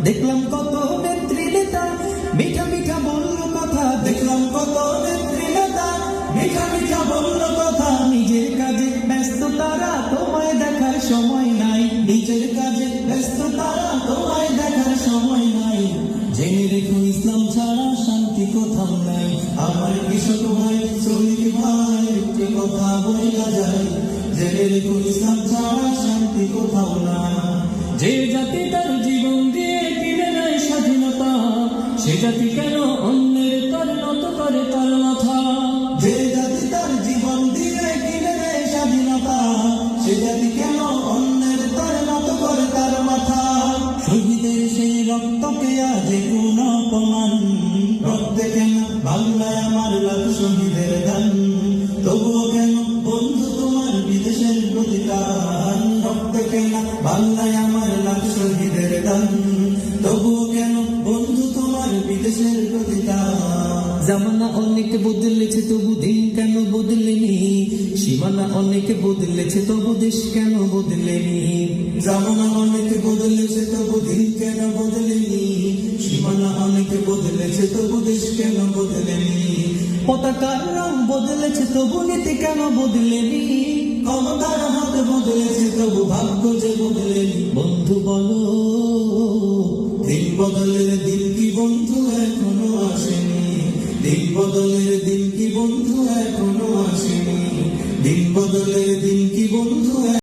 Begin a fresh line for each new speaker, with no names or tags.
দেখলাম কত নেত্রী নেতা মিঠা মিঠা বলল কথা, দেখলাম কত নেত্রী নেতা মিঠা মিঠা বলল কথা। নিজের কাজে ব্যস্ত তারা, তোমায় দেখার সময় নাই। নিজের কাজে ব্যস্ত তারা, তোমায় দেখার সময় নাই। জেনে রেখো ইসলাম ছাড়া শান্তি কোথাও নাই। আমার কৃষক ভাই, শ্রমিক ভাই, একটি কথা বলা যায়, জেনে রেখো ইসলাম ছাড়া শান্তি কোথাও নাই। যে জাতি তার জীবন দিয়ে কিনে নেয় স্বাধীনতা, সে জাতি কেন অন্যের তার নত করে তার মাথা? যে জাতি তার জীবন দিয়ে কিনে নেয় স্বাধীনতা, সে জাতি কেন অন্যের তার নত করে তার মাথা? শহীদের সেই রক্তকে আজ কোন অপমান, রক্তে কেন বাংলায় আমার লাখ শহীদের গান। তবুও কেন বন্ধু তোমার বিদেশের প্রতিদান, রক্তে কেন বাংলায় আমার লাখ শহীদের গান। তবুও কেন বন্ধু তোমার বিদেশের প্রতিদান। জামানা অনেক বদলেছে তবু দিন কেন বদলেনি, সীমানা অনেক বদলেছে তবু দেশ কেন বদলেনি। জামানা অনেক বদলেছে তবু দিন কেন বদলেনি, সীমানা অনেক বদলেছে তবু দেশ কেন বদলেনি। পতাকার রং বদলেছে তবু নীতি কেন বদলেনি, ক্ষমতার হাত বদলেছে তবু ভাগ্য যে বদলেনি। বন্ধু বলো দিন বদলে